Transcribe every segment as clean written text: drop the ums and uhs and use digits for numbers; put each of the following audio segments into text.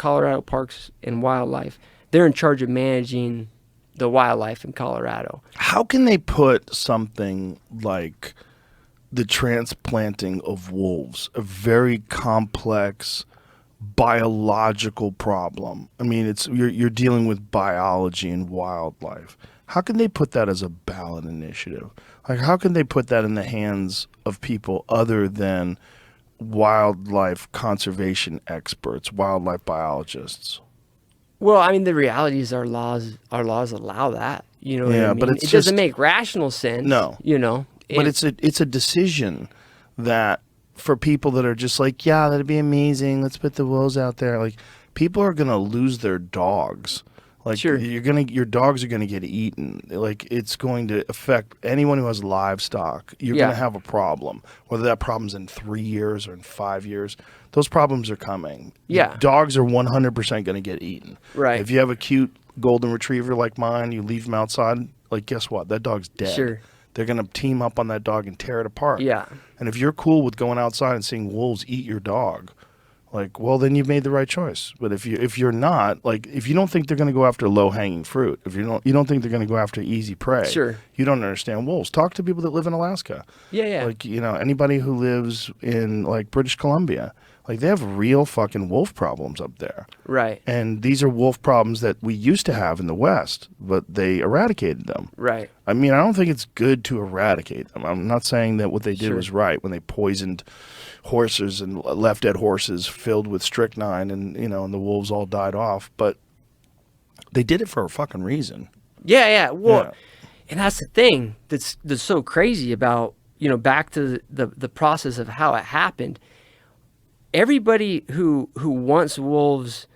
Colorado Parks and Wildlife. They're in charge of managing the wildlife in Colorado. How can they put something like the transplanting of wolves, a very complex biological problem? I mean, you're dealing with biology and wildlife. How can they put that as a ballot initiative? Like, how can they put that in the hands of people other than wildlife conservation experts, wildlife biologists? Well, I mean, the reality is our laws allow that. You know what I mean? But it doesn't make rational sense. No. You know? But it's a decision that for people that are just like, yeah, that'd be amazing. Let's put the wolves out there. Like, people are gonna lose their dogs. Like, sure. your dogs are gonna get eaten. Like, it's going to affect anyone who has livestock. You're gonna have a problem. Whether that problem's in 3 years or in 5 years, those problems are coming. Yeah. Dogs are 100% gonna get eaten. Right. If you have a cute golden retriever like mine, you leave him outside, like, guess what? That dog's dead. Sure. They're going to team up on that dog and tear it apart. Yeah. And if you're cool with going outside and seeing wolves eat your dog, like, well, then you've made the right choice. But if you're not, like, if you don't think they're going to go after low-hanging fruit, if you don't think they're going to go after easy prey, sure, you don't understand wolves. Talk to people that live in Alaska. Yeah. Like, anybody who lives in, like, British Columbia. Like, they have real fucking wolf problems up there. Right. And these are wolf problems that we used to have in the West, but they eradicated them. Right. I mean, I don't think it's good to eradicate them. I'm not saying that what they did was right when they poisoned horses and left dead horses filled with strychnine and, and the wolves all died off. But they did it for a fucking reason. Yeah. Well, and that's the thing that's so crazy about, back to the process of how it happened. Everybody who wants wolves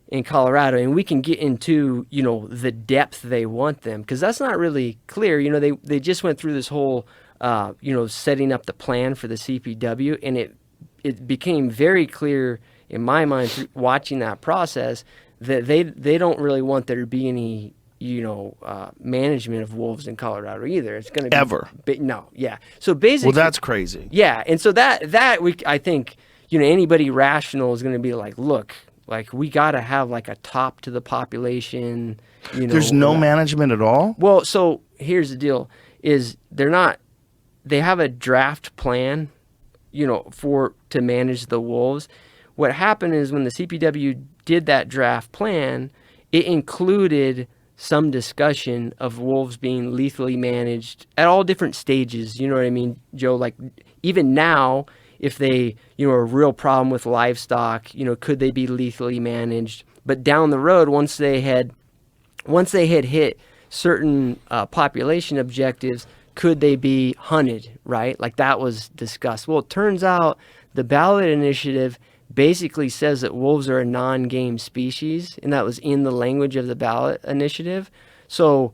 in Colorado, and we can get into, the depth they want them, because that's not really clear. They just went through this whole, setting up the plan for the CPW, and it became very clear in my mind through watching that process that they don't really want there to be any, management of wolves in Colorado either. It's going to be ever. No. Yeah. So basically, well, that's crazy. Yeah. And so I think, anybody rational is going to be like, look, like, we got to have like a top to the population. There's no management at all? Well, so here's the deal is they have a draft plan, to manage the wolves. What happened is when the CPW did that draft plan, it included some discussion of wolves being lethally managed at all different stages. You know what I mean, Joe? Like, even now, if they, a real problem with livestock, could they be lethally managed? But down the road, once they had hit certain population objectives, could they be hunted, right? Like, that was discussed. Well, it turns out the ballot initiative basically says that wolves are a non-game species, and that was in the language of the ballot initiative. So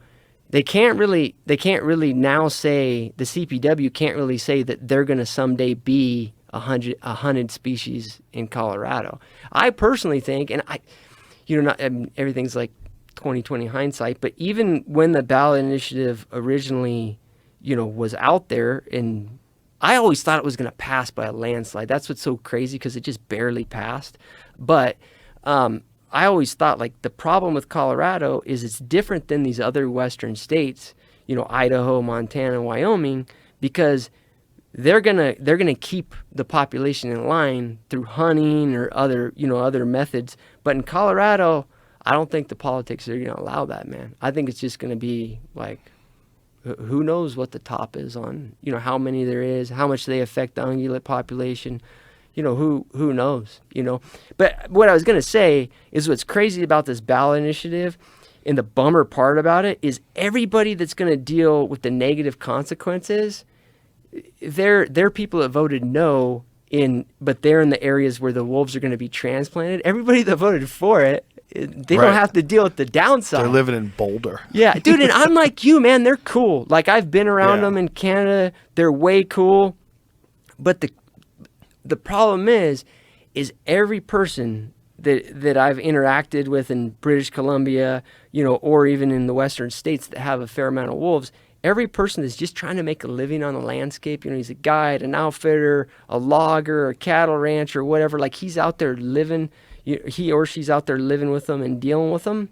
they can't really now say, the CPW can't really say that they're going to someday be a hunted species in Colorado. I personally think, and everything's like 2020 hindsight, but even when the ballot initiative originally, was out there, and I always thought it was going to pass by a landslide. That's what's so crazy, because it just barely passed. But I always thought, like, the problem with Colorado is it's different than these other Western states, Idaho, Montana, Wyoming, because they're gonna keep the population in line through hunting or other methods. But in Colorado, I don't think the politics are gonna allow that, man. I think it's just gonna be like, who knows what the top is on, how many there is, how much they affect the ungulate population, who knows, But what I was gonna say is, what's crazy about this ballot initiative, and the bummer part about it, is everybody that's gonna deal with the negative consequences, they're people that voted no but they're in the areas where the wolves are going to be transplanted. Everybody that voted for it, they don't have to deal with the downside. They're living in Boulder. Yeah, dude, and I'm like you, man. They're cool. Like, I've been around them in Canada. They're way cool. But the problem is every person that I've interacted with in British Columbia, or even in the Western states that have a fair amount of wolves, every person is just trying to make a living on the landscape. He's a guide, an outfitter, a logger, a cattle rancher, whatever. Like, he's out there living, he or she's out there living with them and dealing with them,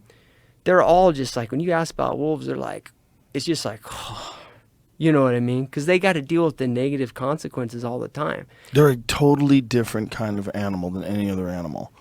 they're all just like, when you ask about wolves, they're like, it's just like, oh, you know what I mean? Because they got to deal with the negative consequences all the time. They're a totally different kind of animal than any other animal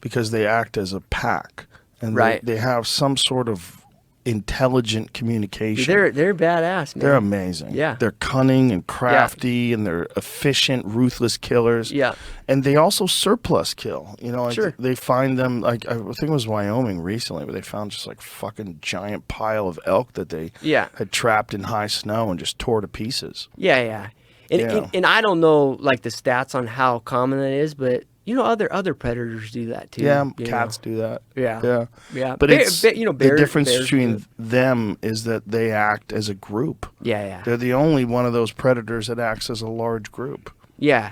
because they act as a pack. And Right. they have some sort of intelligent communication. They're badass, man. They're amazing. Yeah. They're cunning and crafty, and they're efficient, ruthless killers. Yeah. And they also surplus kill. You know, like Sure. they find them, like I think it was Wyoming recently, where they found just like fucking giant pile of elk that they Yeah. had trapped in high snow and just tore to pieces. Yeah. And I don't know like the stats on how common that is, but you know, other predators do that too. Yeah, you cats know? do that. Yeah. But it's you know, the difference bears do between it. them is that they act as a group. Yeah. They're the only one of those predators that acts as a large group. Yeah.